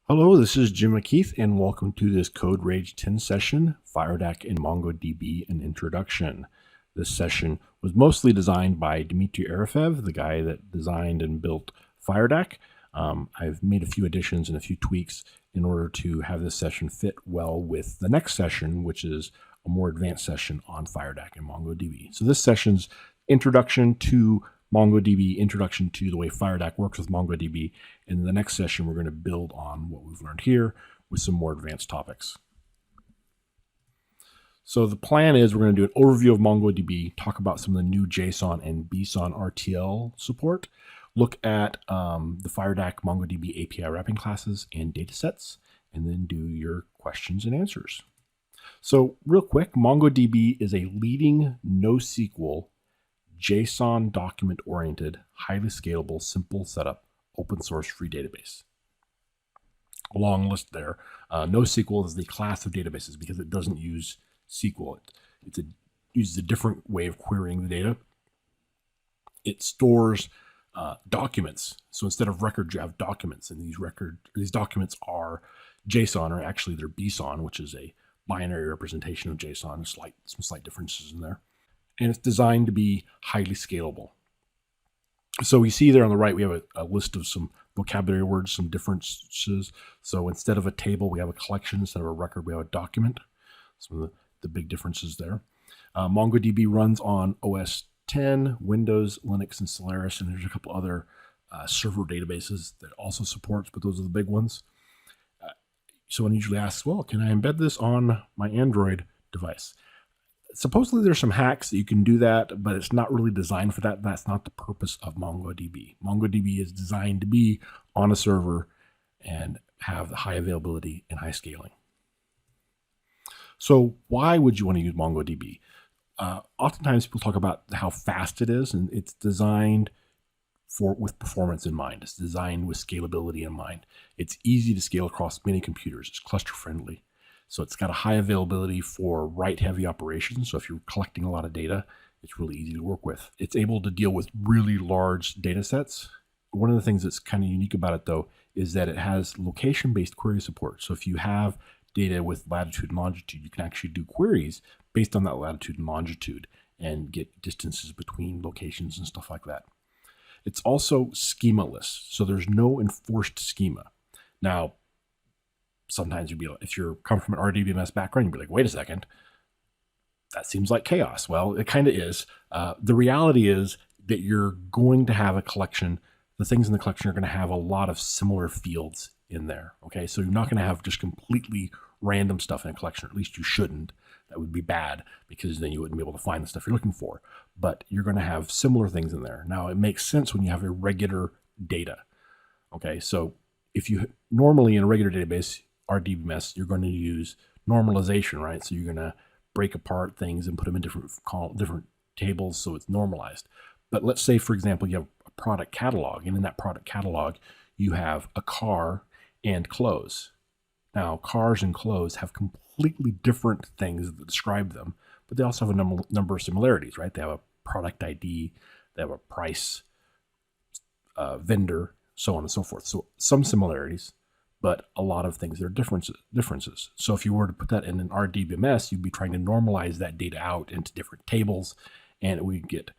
Hello, this is Jim McKeeth, and welcome to this Code Rage 10 session, FireDAC and MongoDB, an introduction. This session was mostly designed by Dmitry Arefiev, the guy that designed and built FireDAC. I've made a few additions and a few tweaks in order to have this session fit well with the next session, which is a more advanced session on FireDAC and MongoDB. So this session's introduction to MongoDB, introduction to the way FireDAC works with MongoDB. In the next session, we're going to build on what we've learned here with some more advanced topics. So the plan is we're going to do an overview of MongoDB, talk about some of the new JSON and BSON RTL support, look at the FireDAC MongoDB API wrapping classes and datasets, and then do your questions and answers. So real quick, MongoDB is a leading NoSQL JSON document-oriented, highly scalable, simple setup, open source free database. A long list there. NoSQL is the class of databases because it doesn't use SQL. It uses a different way of querying the data. It stores documents. So instead of records, you have documents, and these documents are JSON, or actually they're BSON, which is a binary representation of JSON. Some slight differences in there. And it's designed to be highly scalable. So we see there on the right, we have a list of some vocabulary words, some differences. So instead of a table, we have a collection. Instead of a record, we have a document. Some of the big differences there. MongoDB runs on OS 10, Windows, Linux, and Solaris, and there's a couple other server databases that also supports, but those are the big ones. Someone usually asks, well, can I embed this on my Android device? Supposedly there's some hacks that you can do that, but it's not really designed for that. That's not the purpose of MongoDB. MongoDB is designed to be on a server and have the high availability and high scaling. So why would you want to use MongoDB? Oftentimes people talk about how fast it is, and it's designed with performance in mind. It's designed with scalability in mind. It's easy to scale across many computers. It's cluster friendly. So it's got a high availability for write-heavy operations. So if you're collecting a lot of data, it's really easy to work with. It's able to deal with really large data sets. One of the things that's kind of unique about it, though, is that it has location-based query support. So if you have data with latitude and longitude, you can actually do queries based on that latitude and longitude and get distances between locations and stuff like that. It's also schema-less, so there's no enforced schema. Now, sometimes you'd be like, if you're come from an RDBMS background, you'd be like, wait a second, that seems like chaos. Well, it kind of is. The reality is that you're going to have a collection. The things in the collection are going to have a lot of similar fields in there. Okay, so you're not going to have just completely random stuff in a collection, or at least you shouldn't. That would be bad because then you wouldn't be able to find the stuff you're looking for. But you're going to have similar things in there. Now, it makes sense when you have irregular data. Okay, so if you normally in a regular database, RDBMS, you're going to use normalization, right? So you're going to break apart things and put them in different tables so it's normalized. But let's say, for example, you have a product catalog, and in that product catalog, you have a car and clothes. Now, cars and clothes have completely different things that describe them, but they also have a number of similarities, right? They have a product ID, they have a price, vendor, so on and so forth. So some similarities, but a lot of things that are differences. So if you were to put that in an RDBMS, you'd be trying to normalize that data out into different tables, and it would get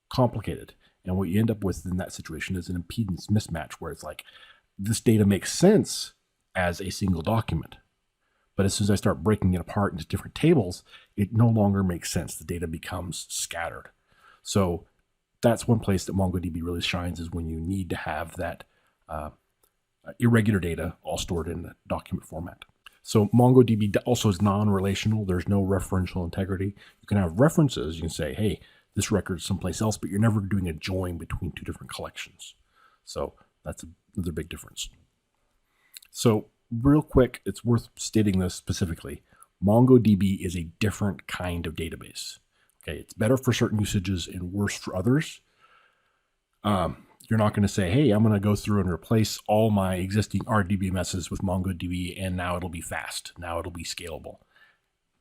complicated. And what you end up with in that situation is an impedance mismatch, where it's like, this data makes sense as a single document, but as soon as I start breaking it apart into different tables, it no longer makes sense. The data becomes scattered. So that's one place that MongoDB really shines, is when you need to have that irregular data all stored in a document format. So MongoDB also is non-relational. There's no referential integrity. You can have references. You can say, hey, this record's someplace else, but you're never doing a join between two different collections. So that's another big difference. So real quick, it's worth stating this specifically. MongoDB is a different kind of database. Okay, it's better for certain usages and worse for others. You're not going to say, hey, I'm going to go through and replace all my existing RDBMSs with MongoDB, and now it'll be fast. Now it'll be scalable.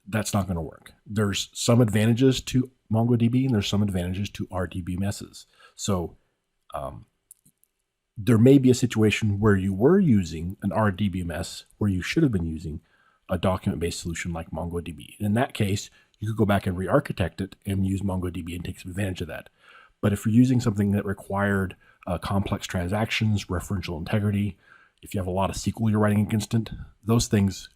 That's not going to work. There's some advantages to MongoDB, and there's some advantages to RDBMSs. So there may be a situation where you were using an RDBMS where you should have been using a document-based solution like MongoDB. In that case, you could go back and re-architect it and use MongoDB and take some advantage of that. But if you're using something that required complex transactions, referential integrity, if you have a lot of SQL you're writing against it, those things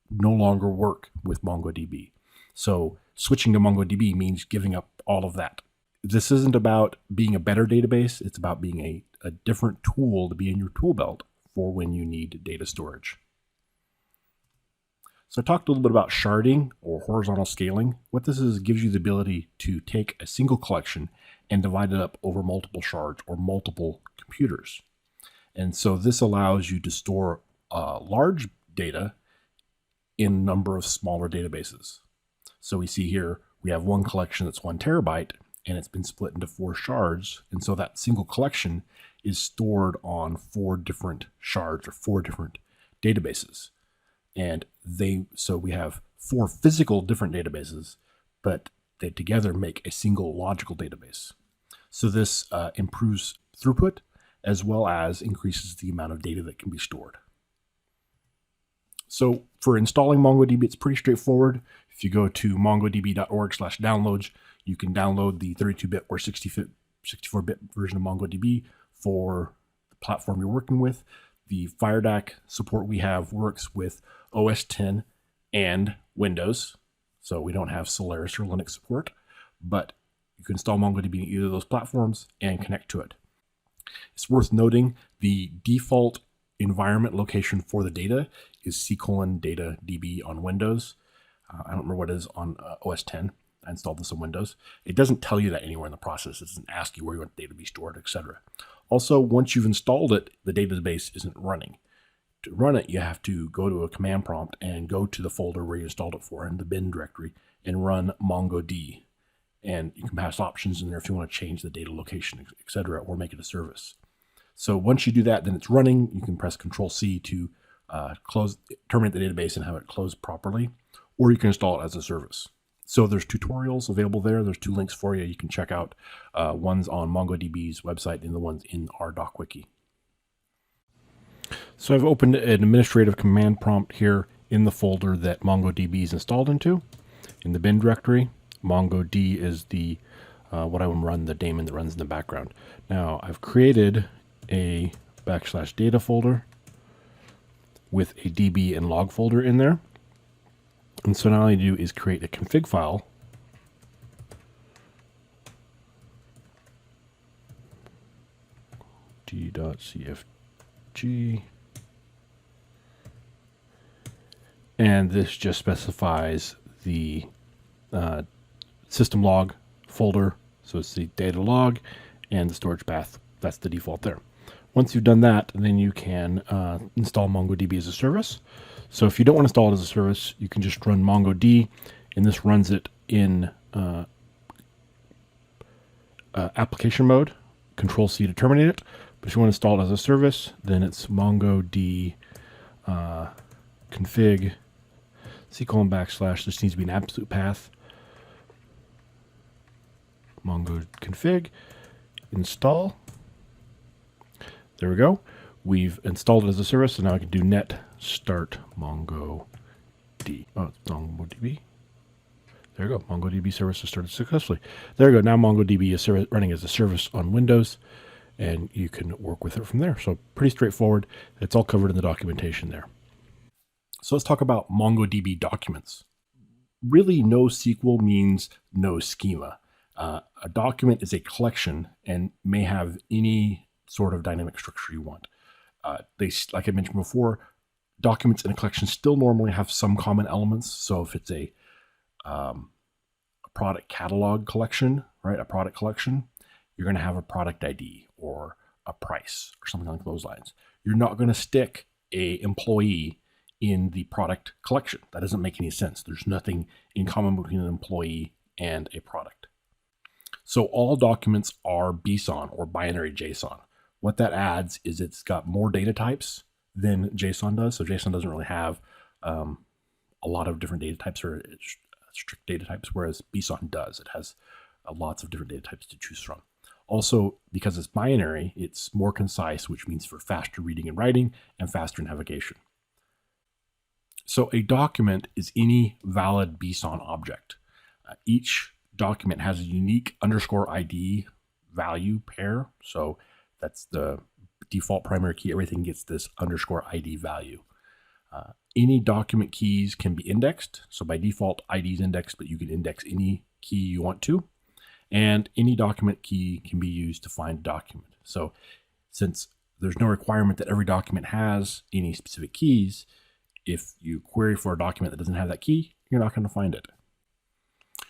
no longer work with MongoDB. So switching to MongoDB means giving up all of that. This isn't about being a better database. It's about being a different tool to be in your tool belt for when you need data storage. So I talked a little bit about sharding or horizontal scaling. What this is, gives you the ability to take a single collection and divide it up over multiple shards or multiple computers. And so this allows you to store large data in a number of smaller databases. So we see here, we have one collection that's 1 terabyte, and it's been split into 4 shards. And so that single collection is stored on 4 different shards or 4 different databases. And so we have 4 physical different databases, but they together make a single logical database. So this improves throughput as well as increases the amount of data that can be stored. So for installing MongoDB, it's pretty straightforward. If you go to mongodb.org/downloads, you can download the 32-bit or 64-bit version of MongoDB for the platform you're working with. The FireDAC support we have works with OS X and Windows. So we don't have Solaris or Linux support, but you can install MongoDB in either of those platforms and connect to it. It's worth noting the default environment location for the data is C:\DB on Windows. I don't remember what it is on OS X. I installed this on Windows. It doesn't tell you that anywhere in the process. It doesn't ask you where you want the data to be stored, etc. Also, once you've installed it, the database isn't running. To run it, you have to go to a command prompt and go to the folder where you installed it for in the bin directory and run MongoD. And you can pass options in there if you want to change the data location, etc., or make it a service. So once you do that, then it's running. You can press Control-C to terminate the database and have it closed properly, or you can install it as a service. So there's tutorials available there. There's 2 links for you. You can check out one's on MongoDB's website and the one's in our doc wiki. So I've opened an administrative command prompt here in the folder that MongoDB is installed into. In the bin directory, MongoD is the what I would run, the daemon that runs in the background. Now I've created a \data folder with a DB and log folder in there. And so now all I do is create a config file d.cfg, and this just specifies the system log folder. So it's the data log and the storage path. That's the default there. Once you've done that, then you can install MongoDB as a service. So if you don't want to install it as a service, you can just run MongoD, and this runs it in application mode, Control-C to terminate it. But if you want to install it as a service, then it's MongoD config C:\\. This needs to be an absolute path. Mongo config install. There we go. We've installed it as a service, and now I can do net start MongoD. Oh, it's MongoDB. There you go. MongoDB service has started successfully. There you go. Now MongoDB is running as a service on Windows, and you can work with it from there. So pretty straightforward. It's all covered in the documentation there. So let's talk about MongoDB documents. Really, NoSQL means no schema. A document is a collection and may have any sort of dynamic structure you want. Like I mentioned before, documents in a collection still normally have some common elements. So if it's a product catalog collection, right, a product collection, you're going to have a product ID or a price or something like those lines. You're not going to stick a employee in the product collection. That doesn't make any sense. There's nothing in common between an employee and a product. So all documents are BSON or binary JSON. What that adds is it's got more data types than JSON does. So JSON doesn't really have a lot of different data types or strict data types, whereas BSON does. It has lots of different data types to choose from. Also, because it's binary, it's more concise, which means for faster reading and writing and faster navigation. So a document is any valid BSON object. Each document has a unique _ID value pair. So that's the default primary key. Everything gets this _ID value. Any document keys can be indexed. So by default, ID is indexed, but you can index any key you want to. And any document key can be used to find a document. So since there's no requirement that every document has any specific keys, if you query for a document that doesn't have that key, you're not going to find it.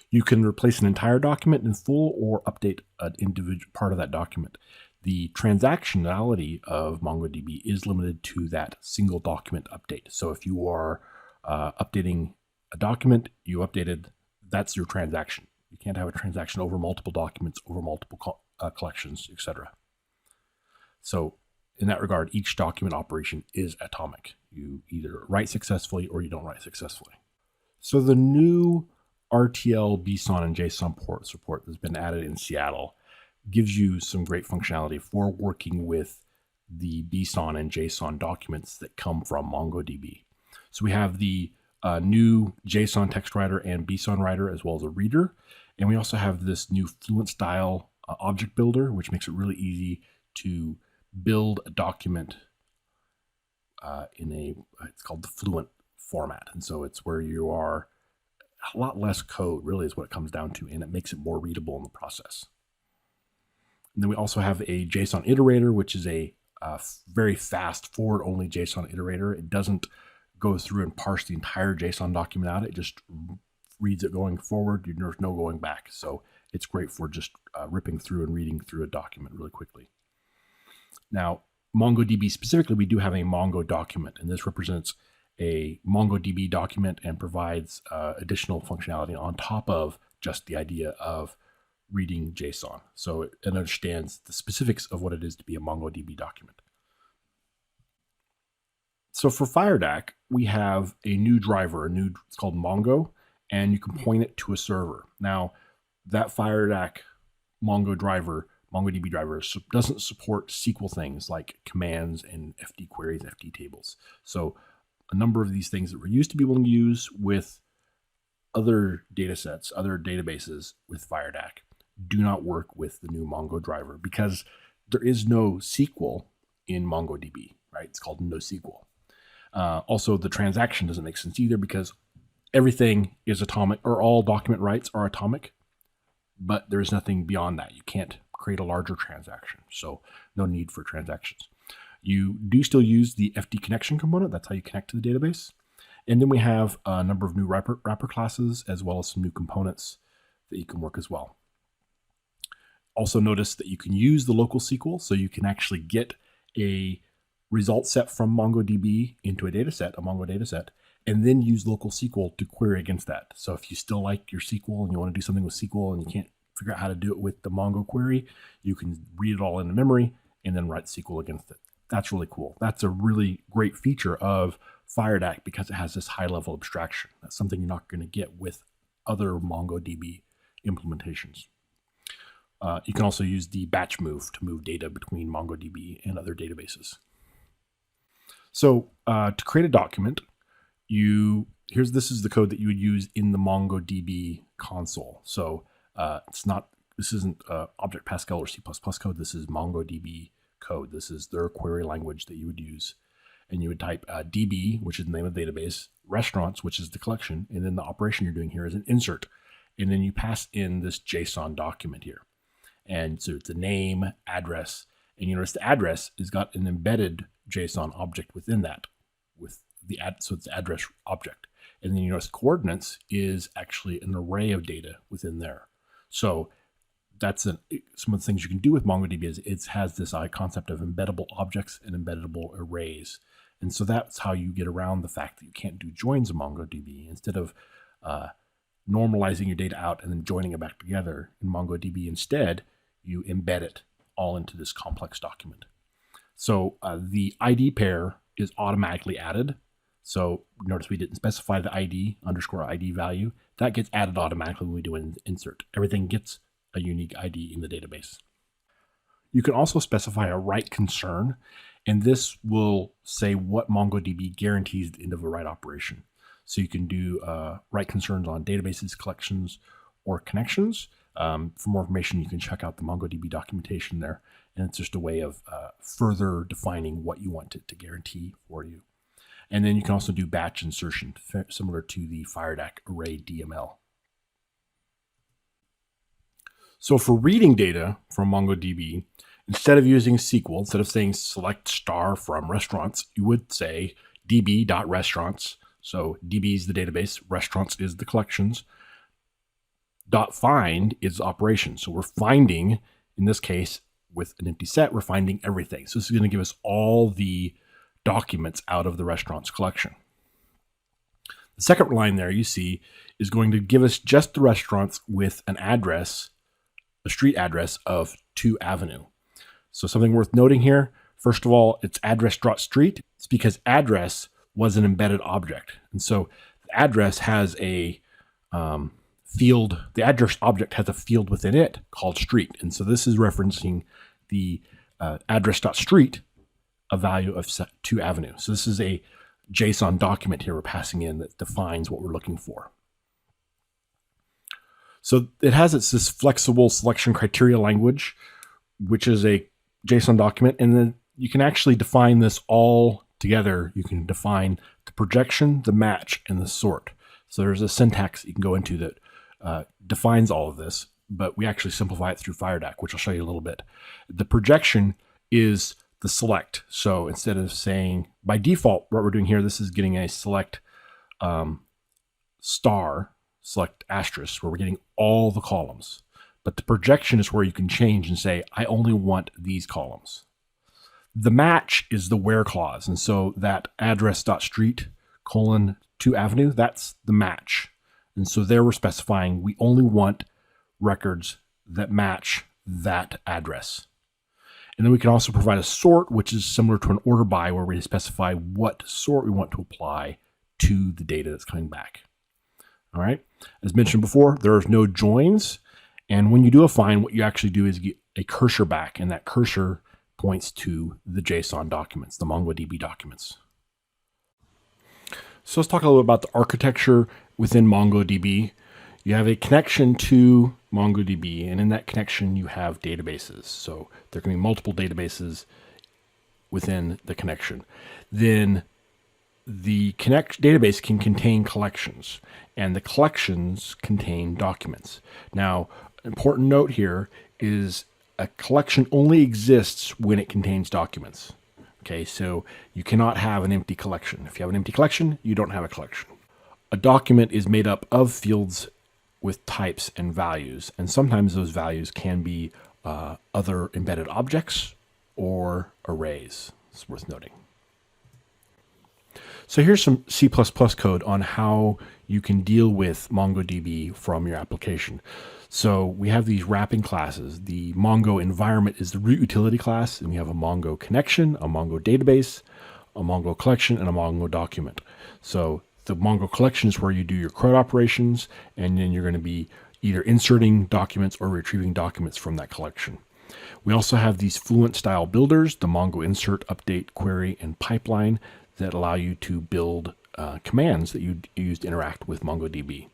You can replace an entire document in full or update an individual part of that document. The transactionality of MongoDB is limited to that single document update. So if you are updating a document, you updated, that's your transaction. You can't have a transaction over multiple documents, over multiple collections, etc. So in that regard, each document operation is atomic. You either write successfully or you don't write successfully. So the new RTL, BSON, and JSON port support that's been added in Seattle gives you some great functionality for working with the BSON and JSON documents that come from MongoDB. So we have the new JSON text writer and BSON writer, as well as a reader. And we also have this new Fluent style object builder, which makes it really easy to build a document it's called the Fluent format. And so it's where you are a lot less code, really, is what it comes down to, and it makes it more readable in the process. And then we also have a JSON iterator, which is a very fast forward-only JSON iterator. It doesn't go through and parse the entire JSON document out. It just reads it going forward. There's no going back. So it's great for just ripping through and reading through a document really quickly. Now, MongoDB specifically, we do have a Mongo document, and this represents a MongoDB document and provides additional functionality on top of just the idea of reading JSON. So it understands the specifics of what it is to be a MongoDB document. So for FireDAC, we have a new driver, it's called Mongo, and you can point it to a server. Now, that FireDAC MongoDB driver doesn't support SQL things like commands and FD queries, FD tables. So a number of these things that we're used to be able to use with other datasets, other databases with FireDAC do not work with the new Mongo driver because there is no SQL in MongoDB, right? It's called NoSQL. Also, the transaction doesn't make sense either because everything is atomic, or all document writes are atomic, but there's nothing beyond that. You can't create a larger transaction, so no need for transactions. You do still use the FD connection component. That's how you connect to the database. And then we have a number of new wrapper classes, as well as some new components that you can work as well. Also notice that you can use the local SQL, so you can actually get a result set from MongoDB into a dataset, a Mongo dataset, and then use local SQL to query against that. So if you still like your SQL and you want to do something with SQL and you can't figure out how to do it with the Mongo query, you can read it all into memory and then write SQL against it. That's really cool. That's a really great feature of FireDAC because it has this high level abstraction. That's something you're not going to get with other MongoDB implementations. You can also use the batch move to move data between MongoDB and other databases. So to create a document, this is the code that you would use in the MongoDB console. So this isn't Object Pascal or C++ code. This is MongoDB code. This is their query language that you would use. And you would type DB, which is the name of the database, restaurants, which is the collection, and then the operation you're doing here is an insert. And then you pass in this JSON document here. And so it's a name, address, and you notice the address has got an embedded JSON object within that, so it's the address object. And then you notice coordinates is actually an array of data within there. So that's some of the things you can do with MongoDB is it has this concept of embeddable objects and embeddable arrays. And so that's how you get around the fact that you can't do joins in MongoDB. Instead of normalizing your data out and then joining it back together in MongoDB, instead, you embed it all into this complex document. So the ID pair is automatically added. So notice we didn't specify the ID _ID value. That gets added automatically when we do an insert. Everything gets a unique ID in the database. You can also specify a write concern, and this will say what MongoDB guarantees at the end of a write operation. So you can do write concerns on databases, collections, or connections. For more information, you can check out the MongoDB documentation there. And it's just a way of further defining what you want it to guarantee for you. And then you can also do batch insertion, similar to the FireDAC array DML. So for reading data from MongoDB, instead of using SQL, instead of saying select star from restaurants, you would say db.restaurants. So DB is the database, restaurants is the collections. .find is operation. So we're finding, in this case, with an empty set, we're finding everything. So this is going to give us all the documents out of the restaurants collection. The second line there you see is going to give us just the restaurants with an address, a street address of 2 Avenue. So something worth noting here, first of all, it's address.street. It's because address was an embedded object. And so the address has a field, the address object has a field within it called street. And so this is referencing the address.street, a value of 2 Avenue. So this is a JSON document here we're passing in that defines what we're looking for. So it has this flexible selection criteria language, which is a JSON document. And then you can actually define this all together. You can define the projection, the match, and the sort. So there's a syntax you can go into that defines all of this, but we actually simplify it through FireDAC, which I'll show you a little bit. The projection is the select. So instead of saying, by default, what we're doing here, this is getting a select star, select asterisk, where we're getting all the columns. But the projection is where you can change and say, I only want these columns. The match is the where clause. And so that address.street : 2 Avenue, that's the match. And so there we're specifying we only want records that match that address. And then we can also provide a sort, which is similar to an order by, where we specify what sort we want to apply to the data that's coming back. All right. As mentioned before, there are no joins. And when you do a find, what you actually do is get a cursor back, and that cursor points to the JSON documents, the MongoDB documents. So let's talk a little bit about the architecture within MongoDB. You have a connection to MongoDB, and in that connection, you have databases. So there can be multiple databases within the connection. Then the database can contain collections, and the collections contain documents. Now, important note here is a collection only exists when it contains documents. Okay, so you cannot have an empty collection. If you have an empty collection, you don't have a collection. A document is made up of fields with types and values, and sometimes those values can be other embedded objects or arrays. It's worth noting. So here's some C++ code on how you can deal with MongoDB from your application. So we have these wrapping classes. The Mongo environment is the root utility class, and we have a Mongo connection, a Mongo database, a Mongo collection, and a Mongo document. So the Mongo collection is where you do your CRUD operations, and then you're going to be either inserting documents or retrieving documents from that collection. We also have these Fluent style builders, the Mongo Insert, Update, Query, and Pipeline, that allow you to build commands that you use to interact with MongoDB.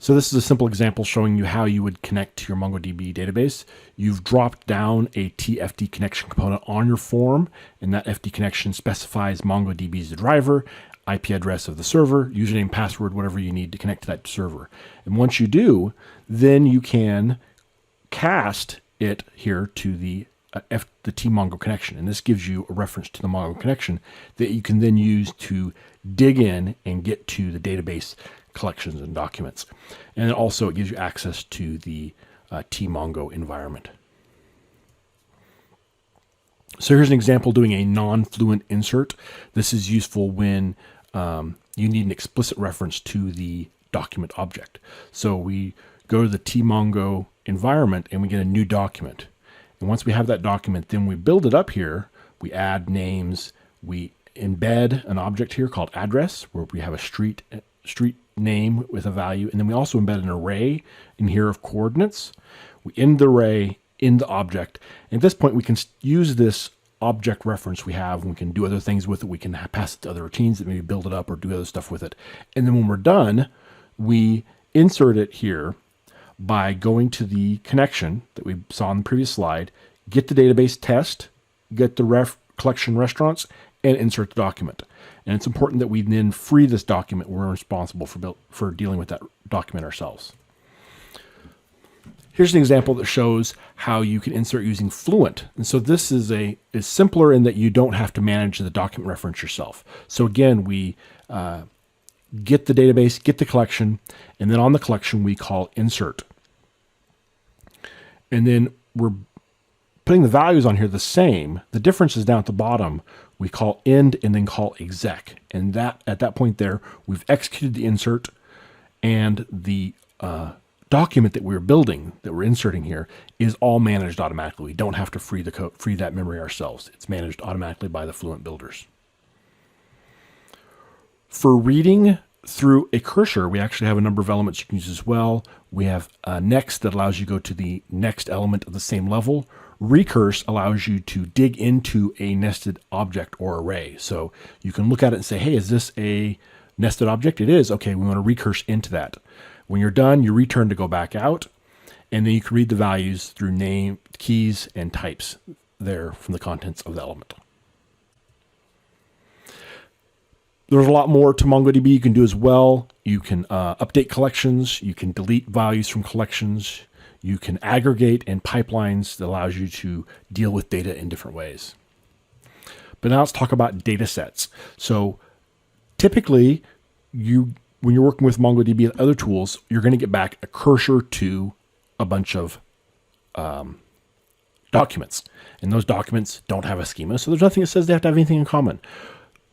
So this is a simple example showing you how you would connect to your MongoDB database. You've dropped down a TFD connection component on your form, and that FD connection specifies MongoDB as the driver, IP address of the server, username, password, whatever you need to connect to that server. And once you do, then you can cast it here to the T-Mongo connection. And this gives you a reference to the Mongo connection that you can then use to dig in and get to the database collections and documents. And also it gives you access to the T-Mongo environment. So here's an example doing a non-fluent insert. This is useful when you need an explicit reference to the document object. So we go to the T-Mongo environment and we get a new document. And once we have that document, then we build it up here. We add names. We embed an object here called address, where we have a street name with a value. And then we also embed an array in here of coordinates. We end the array in the object. And at this point, we can use this object reference we have, and we can do other things with it. We can pass it to other routines that maybe build it up or do other stuff with it. And then when we're done, we insert it here by going to the connection that we saw in the previous slide, get the database test, get the collection restaurants, and insert the document. And it's important that we then free this document. We're responsible for dealing with that document ourselves. Here's an example that shows how you can insert using Fluent. And so this is simpler in that you don't have to manage the document reference yourself. So again, we get the database, get the collection, and then on the collection we call insert. And then we're putting the values on here the same. The difference is down at the bottom. We call end and then call exec. And that at that point there, we've executed the insert, and the document that we're building, that we're inserting here, is all managed automatically. We don't have to free that memory ourselves. It's managed automatically by the Fluent builders. For reading through a cursor, we actually have a number of elements you can use as well. We have next that allows you to go to the next element of the same level. Recurse allows you to dig into a nested object or array. So you can look at it and say, hey, is this a nested object? It is. Okay, we want to recurse into that. When you're done, you return to go back out, and then you can read the values through name, keys, and types there from the contents of the element. There's a lot more to MongoDB you can do as well. You can update collections. You can delete values from collections. You can aggregate and pipelines that allows you to deal with data in different ways. But now let's talk about data sets. So typically, when you're working with MongoDB and other tools, you're going to get back a cursor to a bunch of documents. And those documents don't have a schema, so there's nothing that says they have to have anything in common.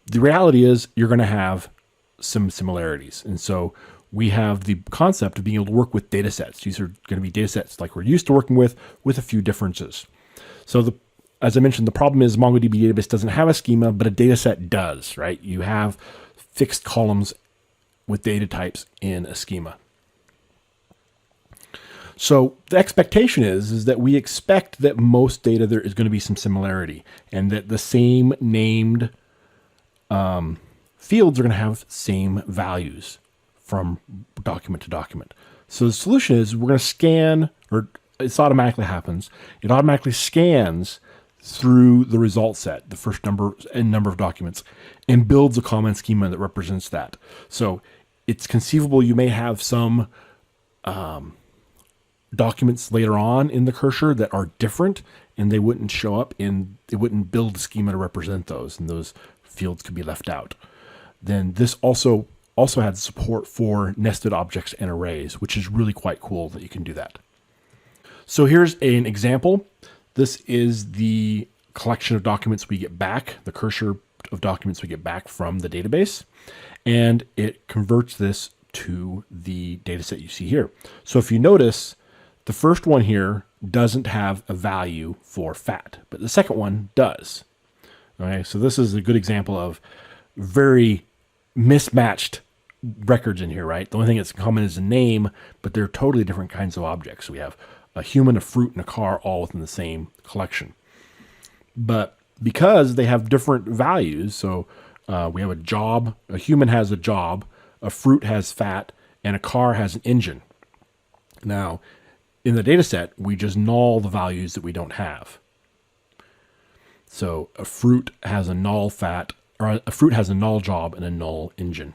The reality is you're going to have some similarities. And so we have the concept of being able to work with data sets. These are going to be data sets like we're used to working with a few differences. So as I mentioned, the problem is MongoDB database doesn't have a schema, but a data set does, right? You have fixed columns with data types in a schema. So the expectation is that we expect that most data there is going to be some similarity, and that the same named fields are going to have same values from document to document. So the solution is we're going to scan, or it automatically happens. It automatically scans through the result set, the first number of documents, and builds a common schema that represents that. So it's conceivable you may have some documents later on in the cursor that are different, and they wouldn't show up it wouldn't build a schema to represent those, and those fields could be left out. Then this also had support for nested objects and arrays, which is really quite cool that you can do that. So here's an example. This is the collection of documents we get back, the cursor of documents we get back from the database, and it converts this to the data set you see here. So if you notice, the first one here doesn't have a value for fat, but the second one does. Okay, so this is a good example of very mismatched records in here, right? The only thing that's common is a name, but they're totally different kinds of objects. We have a human, a fruit, and a car all within the same collection. But because they have different values, so we have a job, a human has a job, a fruit has fat, and a car has an engine. Now, in the data set, we just null the values that we don't have. So a fruit has a null fat, or a fruit has a null job and a null engine.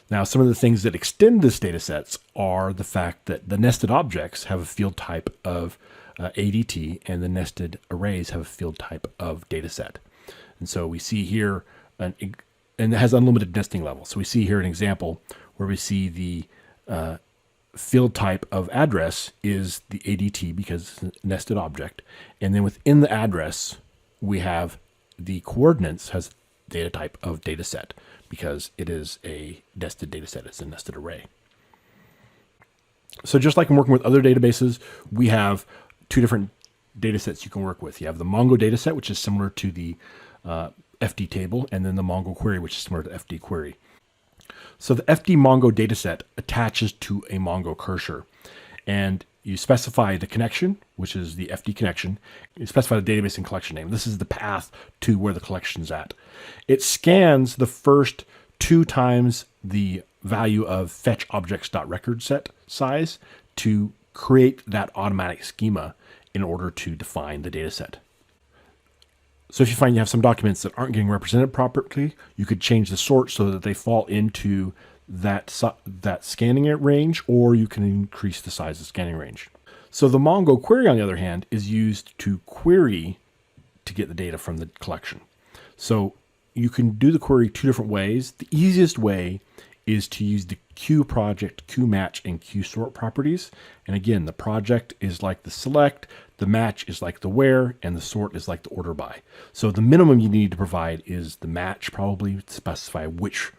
Now, some of the things that extend this data sets are the fact that the nested objects have a field type of ADT, and the nested arrays have a field type of dataset. And so we see here, and it has unlimited nesting level. So we see here an example where we see the field type of address is the ADT because it's a nested object. And then within the address, we have the coordinates has data type of dataset because it is a nested dataset. It's a nested array. So just like I'm working with other databases, we have two different datasets you can work with. You have the Mongo dataset, which is similar to the FD table, and then the Mongo query, which is similar to FD query. So the FD Mongo dataset attaches to a Mongo cursor, and you specify the connection, which is the FD connection. You specify the database and collection name. This is the path to where the collection's at. It scans the first 2 times the value of fetch objects.record set size to create that automatic schema in order to define the dataset. So if you find you have some documents that aren't getting represented properly, you could change the sort so that they fall into that scanning range, or you can increase the size of the scanning range. So the Mongo query, on the other hand, is used to query to get the data from the collection. So you can do the query 2 different ways. The easiest way is to use the QProject, QMatch, and QSort properties. And again, the project is like the select, the match is like the where, and the sort is like the order by. So the minimum you need to provide is the match, probably to specify which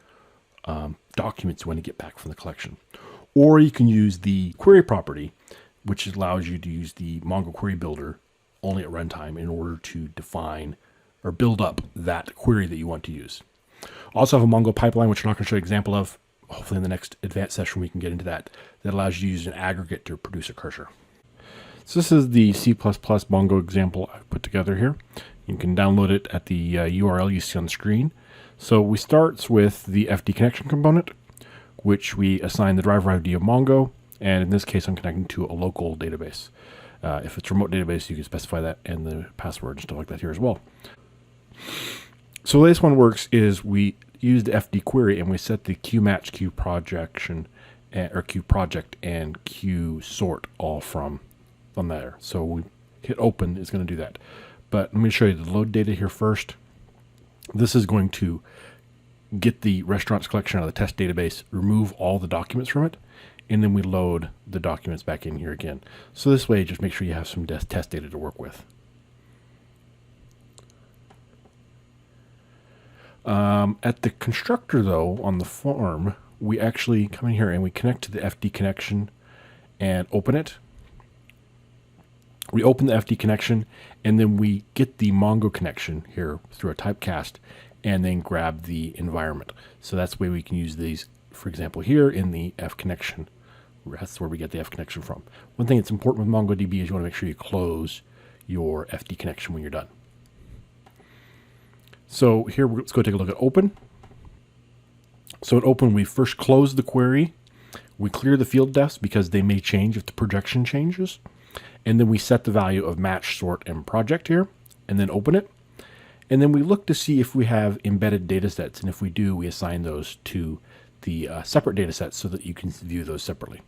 documents you want to get back from the collection. Or you can use the query property, which allows you to use the Mongo Query Builder only at runtime in order to define or build up that query that you want to use. Also have a Mongo pipeline, which I'm not going to show you an example of. Hopefully in the next advanced session we can get into that. That allows you to use an aggregate to produce a cursor. So this is the C++ Mongo example I've put together here. You can download it at the URL you see on the screen. So we start with the FD connection component, which we assign the driver ID of Mongo. And in this case, I'm connecting to a local database. If it's a remote database, you can specify that and the password and stuff like that here as well. So the way this one works is we use the FD query and we set the QMatch, QProjection, or QProject and QSort all from there. So we hit open, it's going to do that. But let me show you the load data here first. This is going to get the restaurants collection out of the test database, remove all the documents from it, and then we load the documents back in here again. So this way, just make sure you have some test data to work with. At the constructor, though, on the form, we actually come in here and we connect to the FD connection and open it. We open the FD connection, and then we get the Mongo connection here through a typecast, and then grab the environment. So that's the way we can use these, for example, here in the F connection. That's where we get the F connection from. One thing that's important with MongoDB is you want to make sure you close your FD connection when you're done. So here, let's go take a look at open. So at open, we first close the query. We clear the field defs because they may change if the projection changes. And then we set the value of match, sort, and project here, and then open it. And then we look to see if we have embedded datasets. And if we do, we assign those to the separate datasets so that you can view those separately.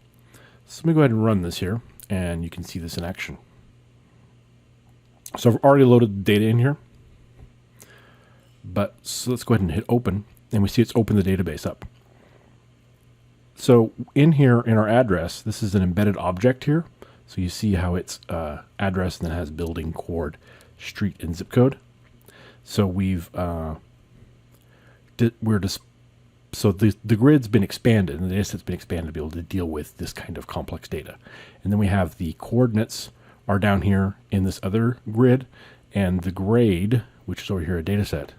So let me go ahead and run this here, and you can see this in action. So I've already loaded the data in here. So let's go ahead and hit open, and we see it's opened the database up. So in here, in our address, this is an embedded object here. So you see how it's address and then has building, chord, street, and zip code. So so the grid's been expanded, and the dataset's been expanded to be able to deal with this kind of complex data. And then we have the coordinates are down here in this other grid, and the grade, which is over here a dataset,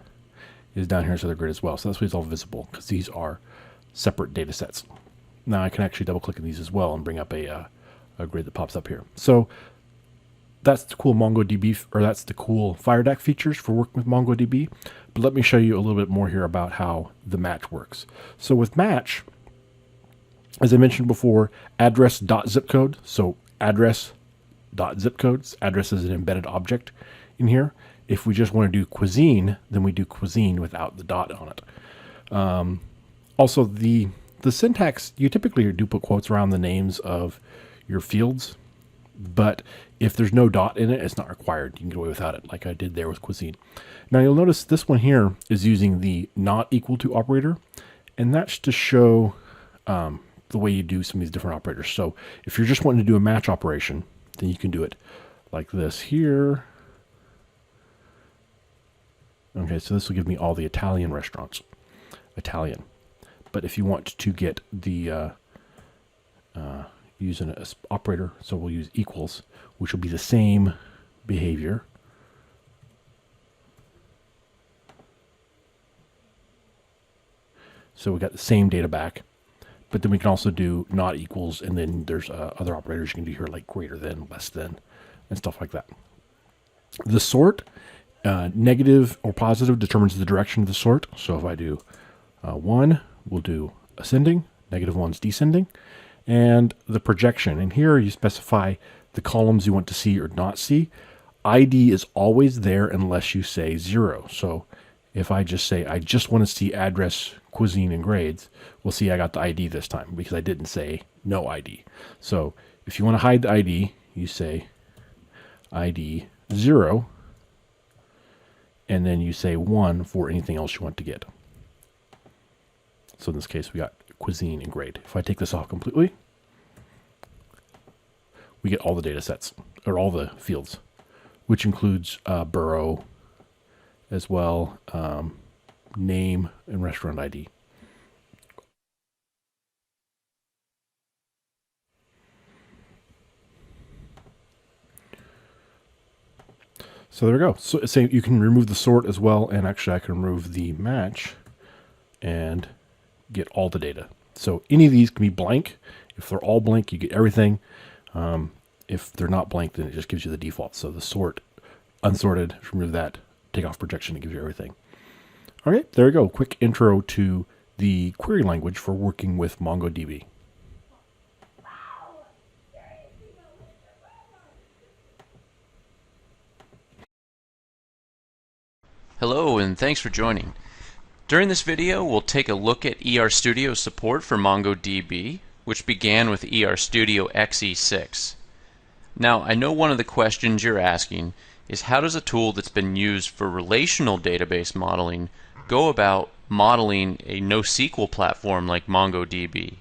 is down here as other grid as well. So that's why it's all visible, because these are separate datasets. Now I can actually double click on these as well and bring up a grid that pops up here. So that's the cool MongoDB, or that's the cool FireDAC features for working with MongoDB. But let me show you a little bit more here about how the match works. So with match, as I mentioned before, address.zipcode. So address.zipcodes. Address is an embedded object in here. If we just want to do cuisine, then we do cuisine without the dot on it. Also, the syntax, you typically do put quotes around the names of your fields, but if there's no dot in it, it's not required. You can get away without it, like I did there with cuisine. Now you'll notice this one here is using the not equal to operator, and that's to show the way you do some of these different operators. So if you're just wanting to do a match operation, then you can do it like this here. Okay, so this will give me all the Italian restaurants. Italian. But if you want to get the use an operator, so we'll use equals, which will be the same behavior. So we got the same data back. But then we can also do not equals, and then there's other operators you can do here, like greater than, less than, and stuff like that. The sort, negative or positive, determines the direction of the sort. So if I do 1, we'll do ascending, -1's descending, and the projection. And here you specify the columns you want to see or not see. ID is always there unless you say 0. So if I just say, I just want to see address, cuisine, and grades, we'll see I got the ID this time because I didn't say no ID. So if you want to hide the ID, you say ID 0, and then you say 1 for anything else you want to get. So in this case, we got cuisine and grade. If I take this off completely, we get all the data sets, or all the fields, which includes borough as well, name, and restaurant ID. So there we go. So say you can remove the sort as well, and actually I can remove the match and get all the data. So any of these can be blank. If they're all blank, you get everything. If they're not blank, then it just gives you the default. So the sort, unsorted, remove that, take off projection, it gives you everything. All right, there we go. Quick intro to the query language for working with MongoDB. Hello, and thanks for joining. During this video, we'll take a look at ERStudio support for MongoDB, which began with ERStudio XE6. Now, I know one of the questions you're asking is how does a tool that's been used for relational database modeling go about modeling a NoSQL platform like MongoDB?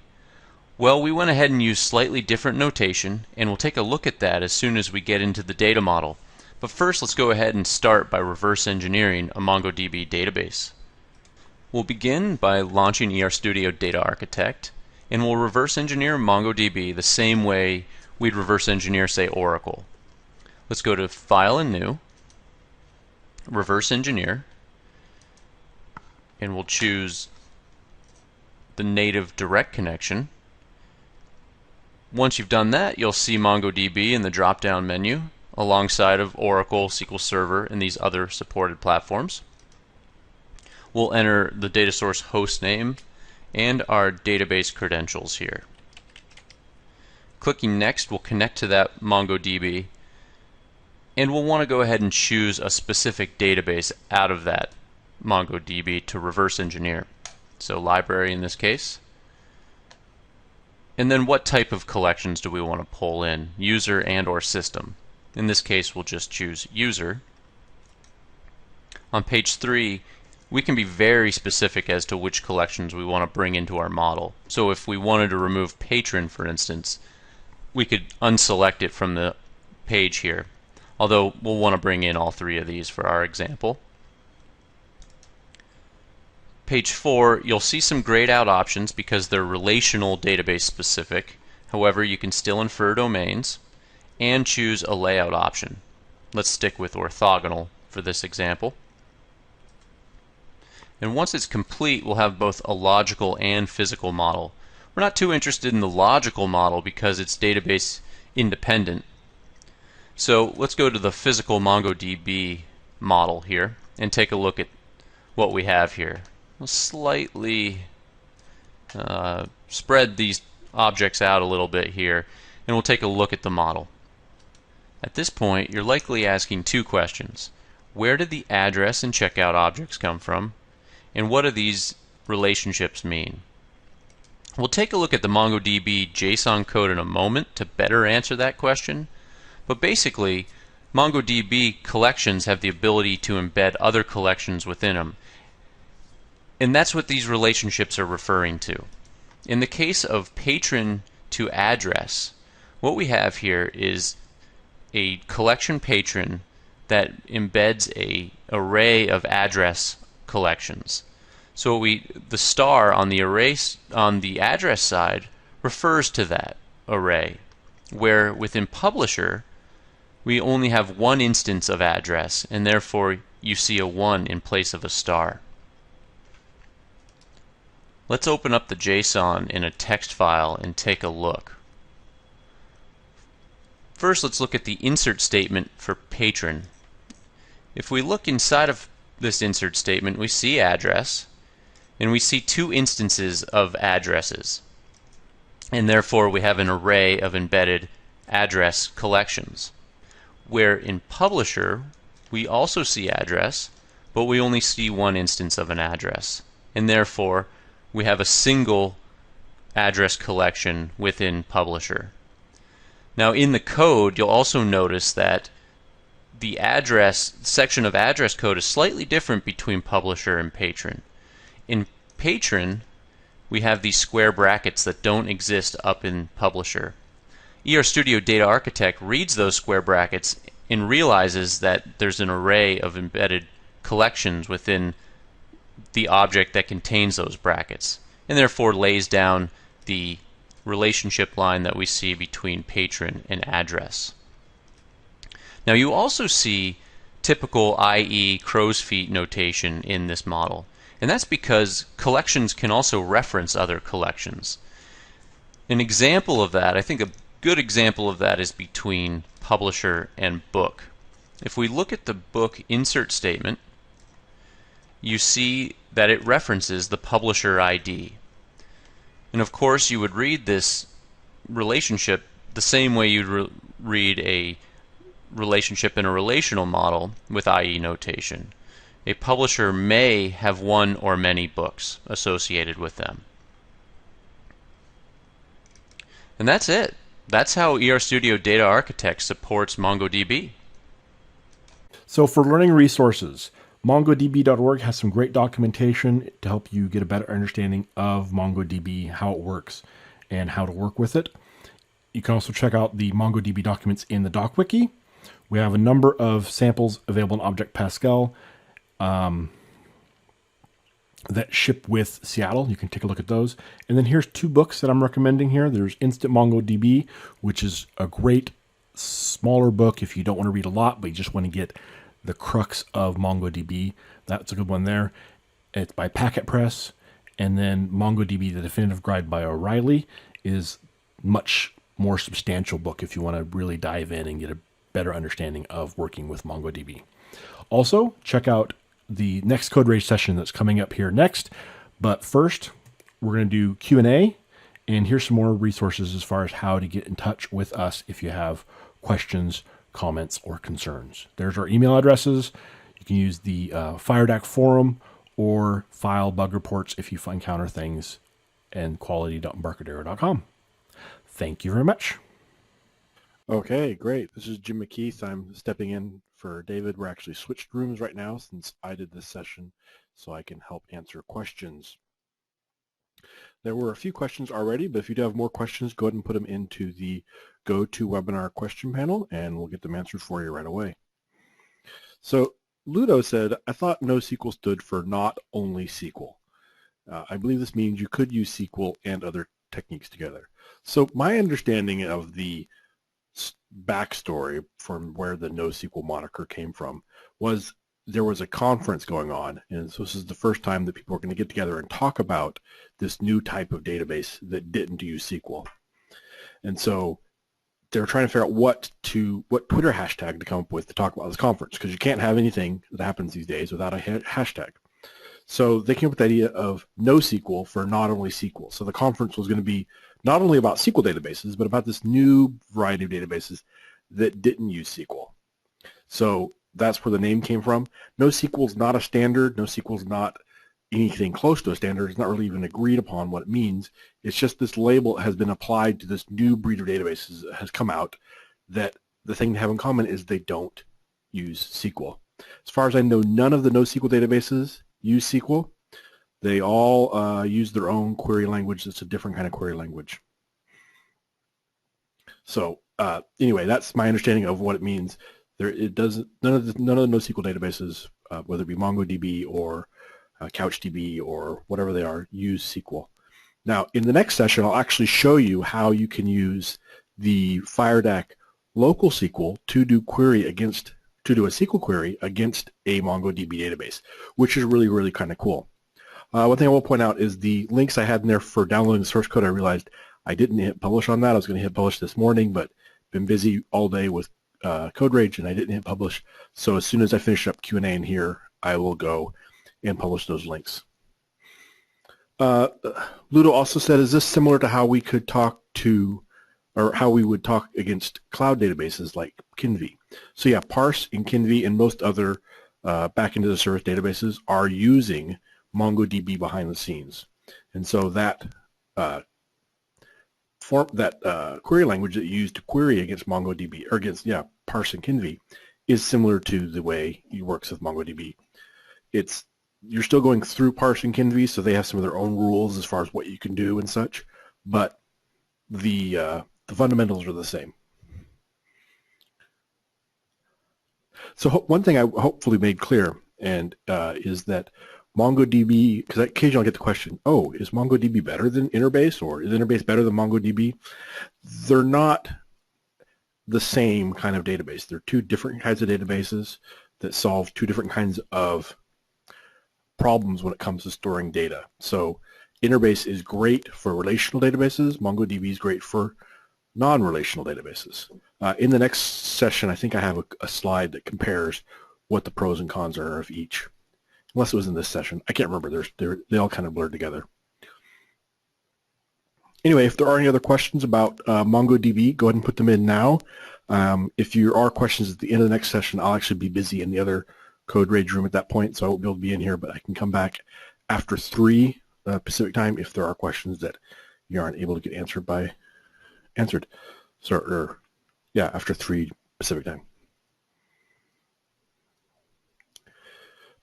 Well, we went ahead and used slightly different notation, and we'll take a look at that as soon as we get into the data model. But first, let's go ahead and start by reverse engineering a MongoDB database. We'll begin by launching ERStudio Data Architect, and we'll reverse engineer MongoDB the same way we'd reverse engineer, say, Oracle. Let's go to File and New, Reverse Engineer, and we'll choose the native direct connection. Once you've done that, you'll see MongoDB in the drop-down menu alongside of Oracle, SQL Server, and these other supported platforms. We'll enter the data source host name and our database credentials here. Clicking Next will connect to that MongoDB, and we'll want to go ahead and choose a specific database out of that MongoDB to reverse engineer. So library in this case. And then what type of collections do we want to pull in? User and or system. In this case, we'll just choose user. On page 3, we can be very specific as to which collections we want to bring into our model. So if we wanted to remove patron, for instance, we could unselect it from the page here, although we'll want to bring in all 3 of these for our example. Page 4, you'll see some grayed out options because they're relational database specific. However, you can still infer domains and choose a layout option. Let's stick with orthogonal for this example. And once it's complete, we'll have both a logical and physical model. We're not too interested in the logical model because it's database independent. So let's go to the physical MongoDB model here and take a look at what we have here. We'll slightly spread these objects out a little bit here, and we'll take a look at the model. At this point, you're likely asking 2 questions. Where did the address and checkout objects come from? And what do these relationships mean? We'll take a look at the MongoDB JSON code in a moment to better answer that question. But basically, MongoDB collections have the ability to embed other collections within them. And that's what these relationships are referring to. In the case of patron to address, what we have here is a collection patron that embeds an array of address collections. So the star on the array on the address side refers to that array, where within publisher we only have one instance of address, and therefore you see a 1 in place of a star. Let's open up the JSON in a text file and take a look. First, let's look at the insert statement for patron. If we look inside of this insert statement, we see address, and we see two instances of addresses. And therefore, we have an array of embedded address collections. Where in publisher, we also see address, but we only see one instance of an address. And therefore, we have a single address collection within publisher. Now in the code, you'll also notice that the address section of address code is slightly different between publisher and patron. In patron, we have these square brackets that don't exist up in publisher. Studio Data Architect reads those square brackets and realizes that there's an array of embedded collections within the object that contains those brackets, and therefore lays down the relationship line that we see between patron and address. Now you also see typical IE crow's feet notation in this model, and that's because collections can also reference other collections. An example of that, I think a good example of that, is between publisher and book. If we look at the book insert statement, you see that it references the publisher ID. And of course, you would read this relationship the same way you'd read a relationship in a relational model with IE notation. A publisher may have one or many books associated with them. And that's it. That's how Studio Data Architect supports MongoDB. So for learning resources, MongoDB.org has some great documentation to help you get a better understanding of MongoDB, how it works, and how to work with it. You can also check out the MongoDB documents in the DocWiki. We have a number of samples available in Object Pascal that ship with Seattle. You can take a look at those. And then here's two books that I'm recommending here. There's Instant MongoDB, which is a great smaller book if you don't want to read a lot, but you just want to get the crux of MongoDB. That's a good one there. It's by Packet Press. And then MongoDB, the Definitive Guide by O'Reilly, is much more substantial book if you want to really dive in and get a better understanding of working with MongoDB. Also, check out the next Code Rage session that's coming up here next. But first, we're going to do Q&A, and here's some more resources as far as how to get in touch with us if you have questions, comments, or concerns. There's our email addresses. You can use the FireDAC forum or file bug reports if you encounter things, and quality.embarcadero.com. Thank you very much. Okay, great. This is Jim McKeeth. I'm stepping in for David. We're actually switched rooms right now since I did this session, so I can help answer questions. There were a few questions already, but if you do have more questions, go ahead and put them into the GoToWebinar question panel, and we'll get them answered for you right away. So Ludo said, I thought NoSQL stood for not only SQL. I believe this means you could use SQL and other techniques together. So my understanding of the backstory from where the NoSQL moniker came from was there was a conference going on, and so this is the first time that people are going to get together and talk about this new type of database that didn't use SQL. And so they're trying to figure out what Twitter hashtag to come up with to talk about this conference, because you can't have anything that happens these days without a hashtag. So they came up with the idea of NoSQL for not only SQL. So the conference was going to be not only about SQL databases, but about this new variety of databases that didn't use SQL. So that's where the name came from. NoSQL is not a standard. NoSQL is not anything close to a standard. It's not really even agreed upon what it means. It's just this label has been applied to this new breed of databases that has come out, that the thing they have in common is they don't use SQL. As far as I know, none of the NoSQL databases use SQL. They all use their own query language. It's a different kind of query language. So anyway, that's my understanding of what it means. None of the NoSQL databases, whether it be MongoDB or CouchDB or whatever they are, use SQL. Now, in the next session, I'll actually show you how you can use the FireDAC local SQL to do a SQL query against a MongoDB database, which is really, really kind of cool. One thing I will point out is the links I had in there for downloading the source code. I realized I didn't hit publish on that. I was going to hit publish this morning, but been busy all day with Code Rage, and I didn't hit publish. So as soon as I finish up Q&A in here, I will go and publish those links. Ludo also said, is this similar to how we could talk to, or how we would talk against cloud databases like Kinvi? So yeah, Parse and Kinvi and most other back into the service databases are using MongoDB behind the scenes. And so that query language that you use to query against MongoDB, or against, Parse and Kinvi, is similar to the way it works with MongoDB. You're still going through Parse and Kinvi, so they have some of their own rules as far as what you can do and such, but the fundamentals are the same. So one thing I hopefully made clear and is that MongoDB, because occasionally I'll get the question, oh, is MongoDB better than Interbase, or is Interbase better than MongoDB? They're not the same kind of database. They're two different kinds of databases that solve two different kinds of problems when it comes to storing data. So Interbase is great for relational databases. MongoDB is great for non-relational databases. In the next session, I think I have a slide that compares what the pros and cons are of each. Unless it was in this session. I can't remember. They all kind of blurred together. Anyway, if there are any other questions about MongoDB, go ahead and put them in now. If there are questions at the end of the next session, I'll actually be busy in the other Code Rage room at that point, so I won't be able to be in here, but I can come back after 3 Pacific time if there are questions that you aren't able to get answered. So, after 3 Pacific time.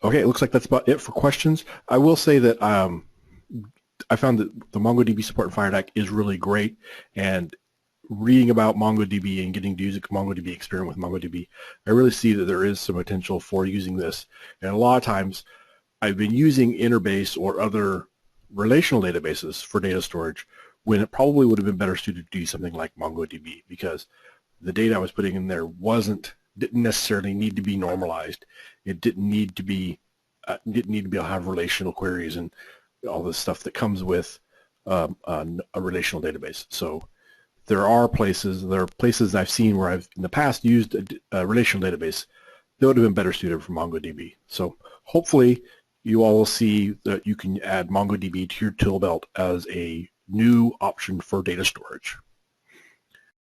Okay, it looks like that's about it for questions. I will say that I found that the MongoDB support in FireDAC is really great, and reading about MongoDB and getting to use a MongoDB experiment with MongoDB, I really see that there is some potential for using this. And a lot of times I've been using Interbase or other relational databases for data storage when it probably would have been better suited to do something like MongoDB, because the data I was putting in there didn't necessarily need to be normalized. It didn't need to be able to have relational queries and all this stuff that comes with a relational database. So there are places I've seen where I've in the past used a relational database that would have been better suited for MongoDB. So hopefully you all will see that you can add MongoDB to your tool belt as a new option for data storage.